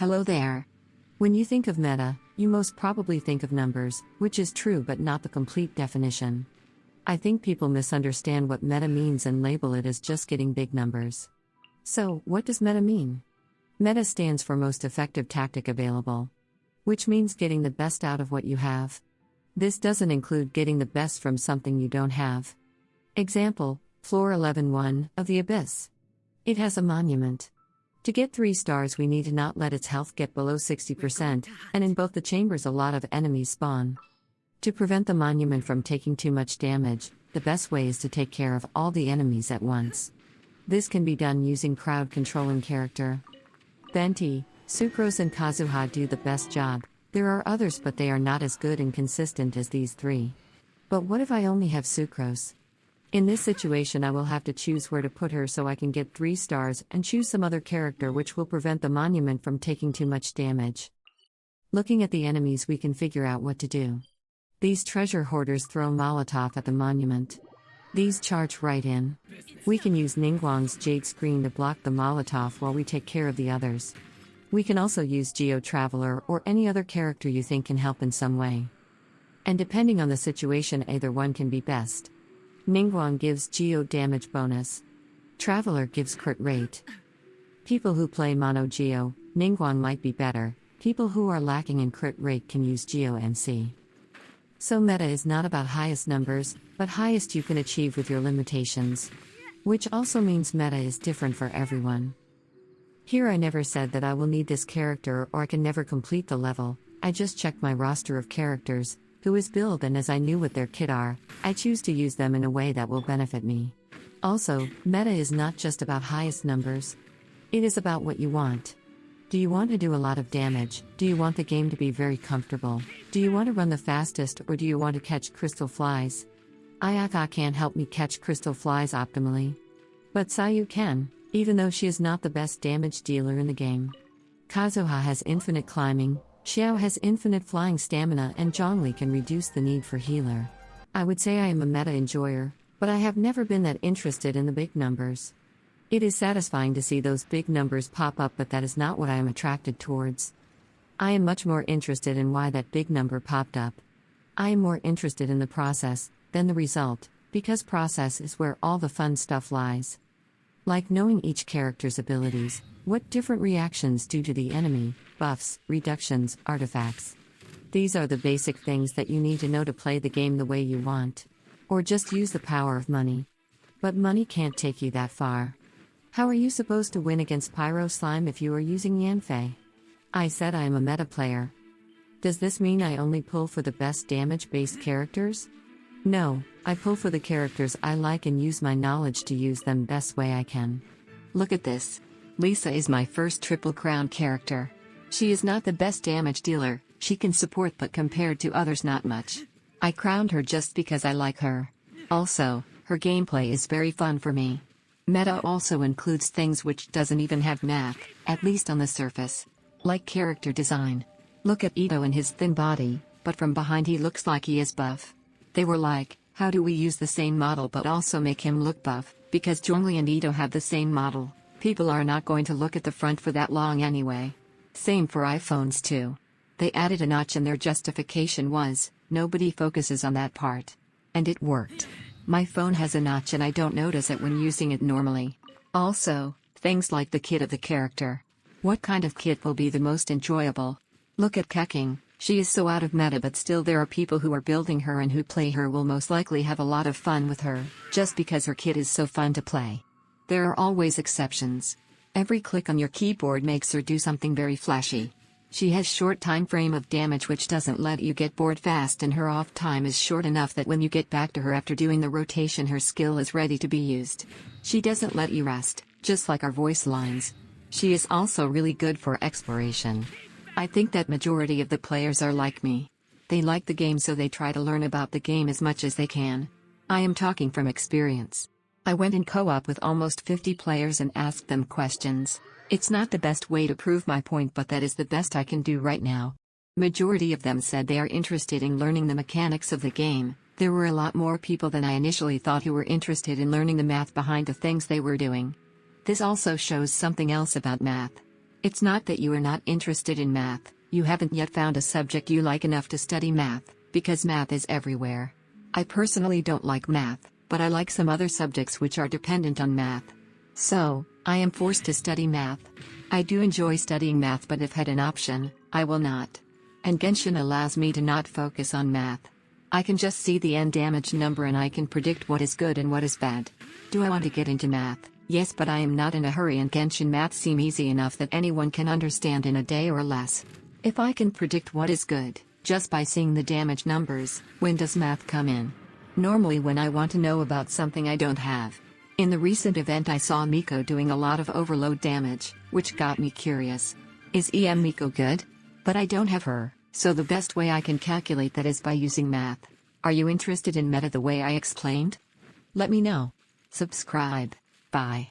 Hello there. When you think of meta, you most probably think of numbers, which is true but not the complete definition. I think people misunderstand what meta means and label it as just getting big numbers. So, what does meta mean? Meta stands for most effective tactic available, which means getting the best out of what you have. This doesn't include getting the best from something you don't have. Example, Floor 11-1 of the Abyss. It has a monument. To get 3 stars we need to not let its health get below 60%, and in both the chambers a lot of enemies spawn. To prevent the monument from taking too much damage, the best way is to take care of all the enemies at once. This can be done using crowd controlling character. Venti, Sucrose and Kazuha do the best job. There are others but they are not as good and consistent as these 3. But what if I only have Sucrose? In this situation I will have to choose where to put her so I can get 3 stars and choose some other character which will prevent the monument from taking too much damage. Looking at the enemies we can figure out what to do. These treasure hoarders throw Molotov at the monument. These charge right in. We can use Ningguang's Jade Screen to block the Molotov while we take care of the others. We can also use Geo Traveler or any other character you think can help in some way. And depending on the situation either one can be best. Ningguang gives Geo damage bonus. Traveler gives crit rate. People who play mono Geo, Ningguang might be better. People who are lacking in crit rate can use Geo MC. So meta is not about highest numbers, but highest you can achieve with your limitations. Which also means meta is different for everyone. Here I never said that I will need this character or I can never complete the level, I just checked my roster of characters, who is build, and as I knew what their kit are, I choose to use them in a way that will benefit me. Also, meta is not just about highest numbers. It is about what you want. Do you want to do a lot of damage? Do you want the game to be very comfortable? Do you want to run the fastest or do you want to catch crystal flies? Ayaka can't help me catch crystal flies optimally. But Sayu can, even though she is not the best damage dealer in the game. Kazuha has infinite climbing, Xiao has infinite flying stamina, and Zhongli can reduce the need for healer. I would say I am a meta enjoyer, but I have never been that interested in the big numbers. It is satisfying to see those big numbers pop up, but that is not what I am attracted towards. I am much more interested in why that big number popped up. I am more interested in the process than the result, because process is where all the fun stuff lies. Like knowing each character's abilities, what different reactions do to the enemy, buffs, reductions, artifacts. These are the basic things that you need to know to play the game the way you want. Or just use the power of money. But money can't take you that far. How are you supposed to win against Pyro Slime if you are using Yanfei? I said I am a meta player. Does this mean I only pull for the best damage-based characters? No, I pull for the characters I like and use my knowledge to use them best way I can. Look at this. Lisa is my first Triple Crown character. She is not the best damage dealer, she can support but compared to others not much. I crowned her just because I like her. Also, her gameplay is very fun for me. Meta also includes things which doesn't even have math, at least on the surface. Like character design. Look at Ito and his thin body, but from behind he looks like he is buff. They were like, how do we use the same model but also make him look buff? Because Zhongli and Ito have the same model. People are not going to look at the front for that long anyway. Same for iPhones too. They added a notch and their justification was, nobody focuses on that part. And it worked. My phone has a notch and I don't notice it when using it normally. Also, things like the kit of the character. What kind of kit will be the most enjoyable? Look at Keqing, she is so out of meta but still there are people who are building her and who play her will most likely have a lot of fun with her, just because her kit is so fun to play. There are always exceptions. Every click on your keyboard makes her do something very flashy. She has short time frame of damage which doesn't let you get bored fast, and her off time is short enough that when you get back to her after doing the rotation her skill is ready to be used. She doesn't let you rest, just like our voice lines. She is also really good for exploration. I think that majority of the players are like me. They like the game so they try to learn about the game as much as they can. I am talking from experience. I went in co-op with almost 50 players and asked them questions. It's not the best way to prove my point, but that is the best I can do right now. Majority of them said they are interested in learning the mechanics of the game. There were a lot more people than I initially thought who were interested in learning the math behind the things they were doing. This also shows something else about math. It's not that you are not interested in math, you haven't yet found a subject you like enough to study math, because math is everywhere. I personally don't like math, but I like some other subjects which are dependent on math. So, I am forced to study math. I do enjoy studying math, but if had an option, I will not. And Genshin allows me to not focus on math. I can just see the end damage number and I can predict what is good and what is bad. Do I want to get into math? Yes, but I am not in a hurry, and Genshin math seem easy enough that anyone can understand in a day or less. If I can predict what is good, just by seeing the damage numbers, when does math come in? Normally when I want to know about something I don't have. In the recent event I saw Miko doing a lot of overload damage, which got me curious. Is Miko good? But I don't have her, so the best way I can calculate that is by using math. Are you interested in meta the way I explained? Let me know. Subscribe. Bye.